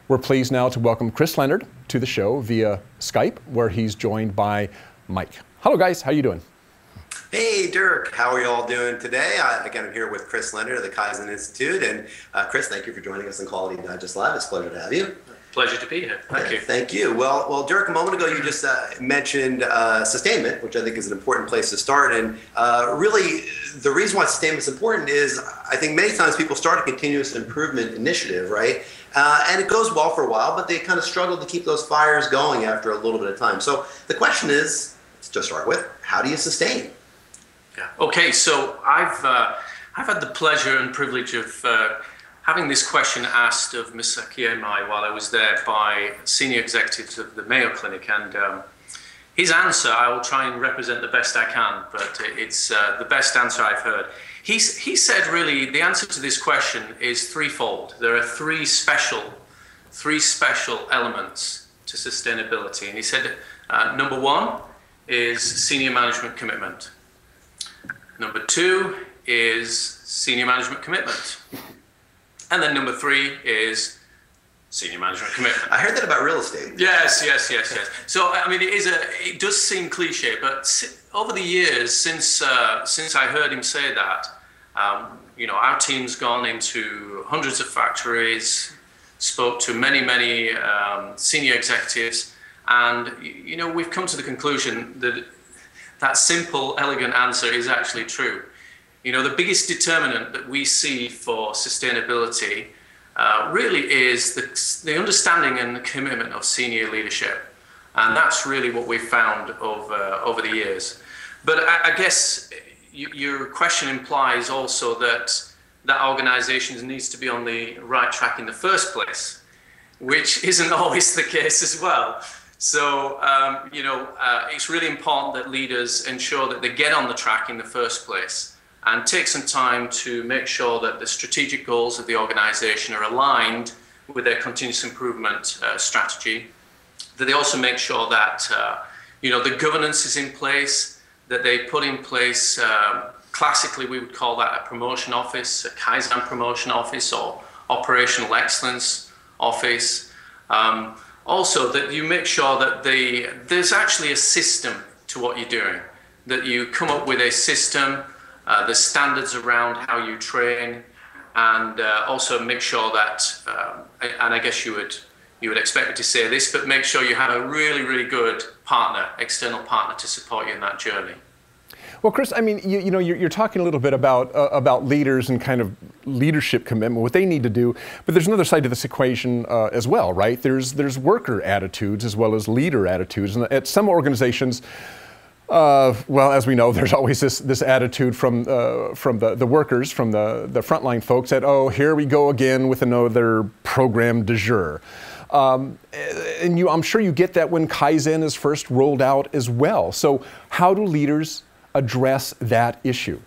We're pleased now to welcome Chris Leonard to the show via Skype, where he's joined by Mike. Hello, guys. How you doing? Hey, Dirk. How are you all doing today? Again, I'm here with Chris Leonard of the Kaizen Institute. And Chris, thank you for joining us on Quality Digest Live. It's a pleasure to have you. Pleasure to be here. Thank you. Thank you. Well, Dirk, a moment ago you just mentioned sustainment, which I think is an important place to start. And really, the reason why sustainment is important is I think many times people start a continuous improvement initiative, right? And it goes well for a while, but they kind of struggle to keep those fires going after a little bit of time. So the question is, let's just start with, how do you sustain? Yeah. Okay, so I've had the pleasure and privilege of having this question asked of Ms. Akiyemai while I was there by senior executives of the Mayo Clinic, and his answer, I will try and represent the best I can, but it's the best answer I've heard. He said really the answer to this question is threefold. There are three special elements to sustainability, and he said number one is senior management commitment. Number two is senior management commitment. And then number three is senior management commitment. I heard that about real estate. Yes. So, I mean, it does seem cliche, but over the years, since I heard him say that, our team's gone into hundreds of factories, spoke to many senior executives, and, we've come to the conclusion that that simple, elegant answer is actually true. The biggest determinant that we see for sustainability really is the understanding and the commitment of senior leadership. And that's really what we've found over the years. But I guess your question implies also that organizations needs to be on the right track in the first place, which isn't always the case as well. So, it's really important that leaders ensure that they get on the track in the first place and take some time to make sure that the strategic goals of the organization are aligned with their continuous improvement strategy, that they also make sure that, the governance is in place, that they put in place, classically we would call that a promotion office, a Kaizen promotion office or operational excellence office. Also, that you make sure that there's actually a system to what you're doing, that you come up with a system, the standards around how you train, and also make sure that, and I guess you would expect me to say this, but make sure you have a really good partner, external partner to support you in that journey. Well, Chris, I mean, you're talking a little bit about leaders and kind of leadership commitment, what they need to do, but there's another side to this equation as well, right? There's worker attitudes as well as leader attitudes, and at some organizations, well, as we know, there's always this attitude from the workers, from the frontline folks that, oh, here we go again with another program du jour. And I'm sure you get that when Kaizen is first rolled out as well. So how do leaders address that issue?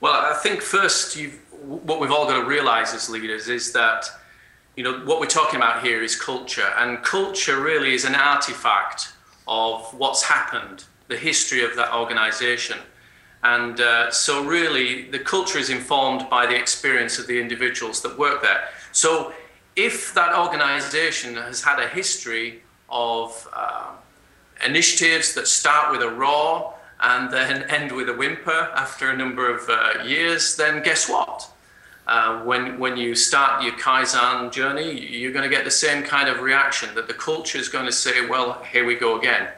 Well, I think first, what we've all got to realize as leaders is that, what we're talking about here is culture, and culture really is an artifact of what's happened, the history of that organization. And so really, the culture is informed by the experience of the individuals that work there. So if that organization has had a history of initiatives that start with a roar and then end with a whimper after a number of years, then guess what? When you start your Kaizen journey, you're going to get the same kind of reaction, that the culture is going to say, well, here we go again.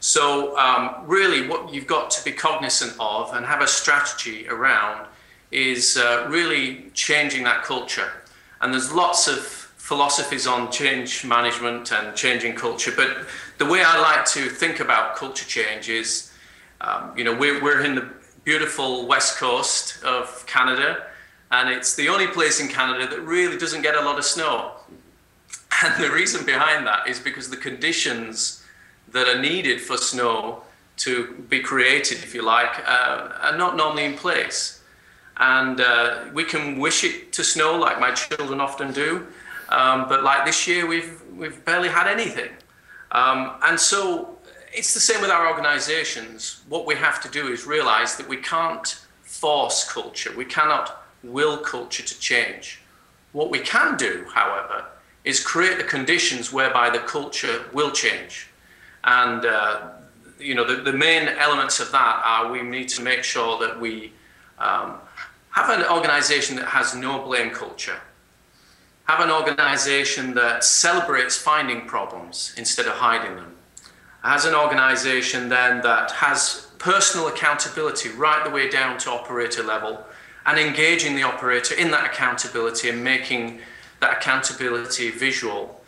So really what you've got to be cognizant of and have a strategy around is really changing that culture. And there's lots of philosophies on change management and changing culture, but the way I like to think about culture change is, we're in the beautiful west coast of Canada, and it's the only place in Canada that really doesn't get a lot of snow. And the reason behind that is because the conditions that are needed for snow to be created, if you like, are not normally in place. And we can wish it to snow like my children often do, but like this year we've barely had anything. And so it's the same with our organizations. What we have to do is realize that we can't force culture. We cannot will culture to change. What we can do, however, is create the conditions whereby the culture will change. And you know, the main elements of that are we need to make sure that we have an organization that has no blame culture. Have an organization that celebrates finding problems instead of hiding them. Has an organization then that has personal accountability right the way down to operator level, and engaging the operator in that accountability and making that accountability visual.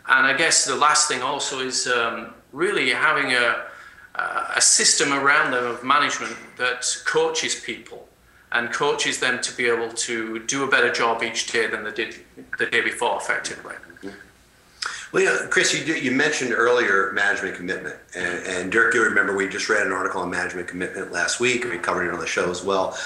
And I guess the last thing also is really having a system around them of management that coaches people and coaches them to be able to do a better job each day than they did the day before, effectively. Well, yeah, Chris, you mentioned earlier management commitment. And Dirk, you remember we just read an article on management commitment last week, and we covered it on the show as well.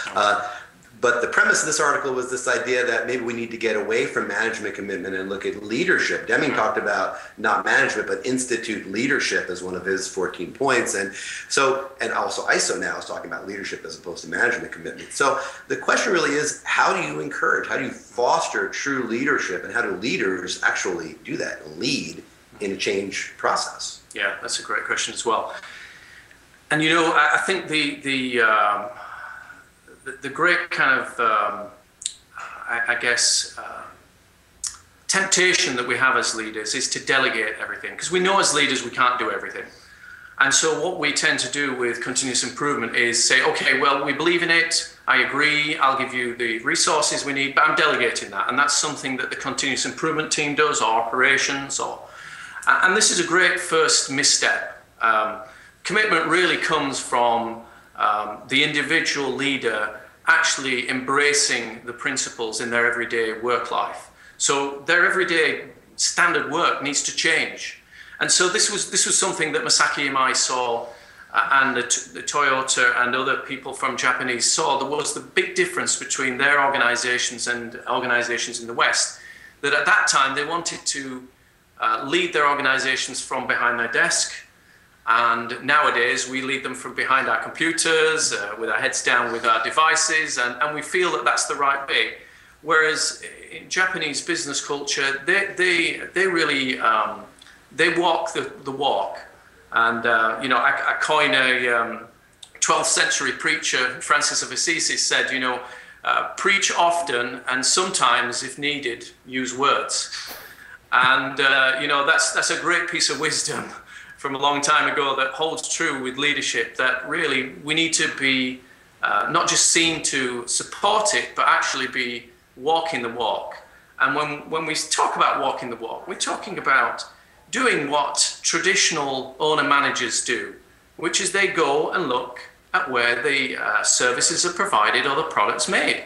But the premise of this article was this idea that maybe we need to get away from management commitment and look at leadership. Deming talked about not management, but institute leadership as one of his 14 points. And so, and also ISO now is talking about leadership as opposed to management commitment. So the question really is, how do you encourage, how do you foster true leadership, and how do leaders actually do that, lead in a change process? Yeah, that's a great question as well. And you know, I think the great kind of, I guess, temptation that we have as leaders is to delegate everything, because we know as leaders we can't do everything. And so what we tend to do with continuous improvement is say, okay, well, we believe in it, I agree, I'll give you the resources we need, but I'm delegating that. And that's something that the continuous improvement team does, or operations, and this is a great first misstep. Commitment really comes from the individual leader actually embracing the principles in their everyday work life. So their everyday standard work needs to change. And so this was something that Masaki Imai saw, and the Toyota and other people from Japanese saw. There was the big difference between their organizations and organizations in the West, that at that time they wanted to lead their organizations from behind their desk. And nowadays, we lead them from behind our computers, with our heads down with our devices, and we feel that that's the right way. Whereas in Japanese business culture, they really, they walk the walk. And, you know, I coin a 12th century preacher, Francis of Assisi, said, you know, preach often and sometimes, if needed, use words. And, you know, that's a great piece of wisdom from a long time ago that holds true with leadership, that really we need to be not just seen to support it, but actually be walking the walk. And when we talk about walking the walk, we're talking about doing what traditional owner-managers do, which is they go and look at where the services are provided or the products made.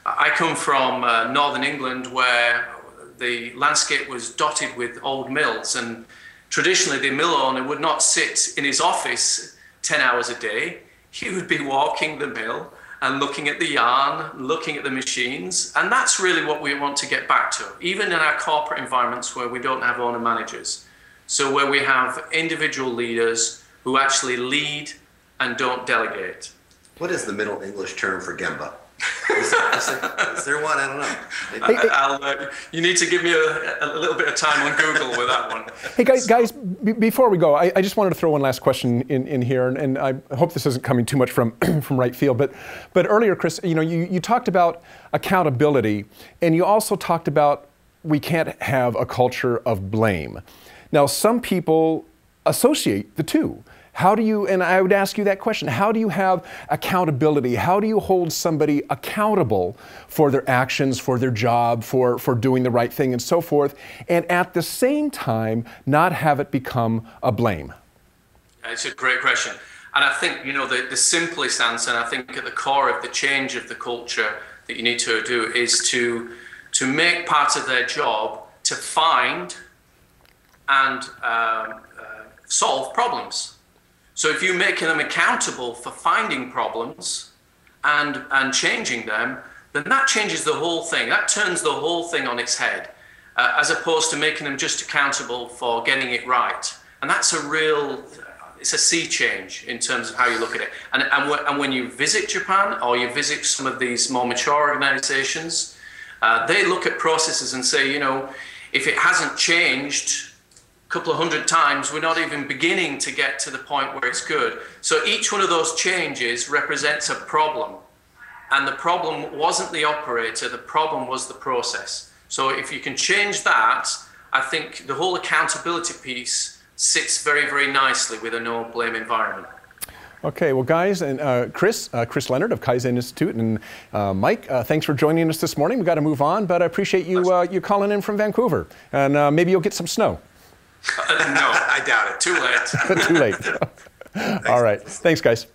I come from Northern England, where the landscape was dotted with old mills, and traditionally, the mill owner would not sit in his office 10 hours a day. He would be walking the mill and looking at the yarn, looking at the machines. And that's really what we want to get back to, even in our corporate environments where we don't have owner managers. So where we have individual leaders who actually lead and don't delegate. What is the Middle English term for Gemba? Is there one? I don't know. You need to give me a little bit of time on Google with that one. Hey guys, before we go, I just wanted to throw one last question in here, and I hope this isn't coming too much from right field. But earlier, Chris, you know, you talked about accountability, and you also talked about we can't have a culture of blame. Now, some people associate the two. How do you, and I would ask you that question, how do you have accountability? How do you hold somebody accountable for their actions, for their job, for doing the right thing and so forth, and at the same time not have it become a blame? It's a great question. And I think, you know, the simplest answer, and I think at the core of the change of the culture that you need to do, is to make part of their job to find and solve problems. So if you're making them accountable for finding problems and changing them, then that changes the whole thing. That turns the whole thing on its head, as opposed to making them just accountable for getting it right. And that's a real, it's a sea change in terms of how you look at it. And when you visit Japan or you visit some of these more mature organizations, they look at processes and say, you know, if it hasn't changed a couple of hundred times, we're not even beginning to get to the point where it's good. So each one of those changes represents a problem. And the problem wasn't the operator, the problem was the process. So if you can change that, I think the whole accountability piece sits very, very nicely with a no-blame environment. Okay, well, guys, and Chris Leonard of Kaizen Institute, and Mike, thanks for joining us this morning. We've got to move on, but I appreciate you calling in from Vancouver, and maybe you'll get some snow. No, I doubt it. Too late. Too late. All right. Thanks, guys.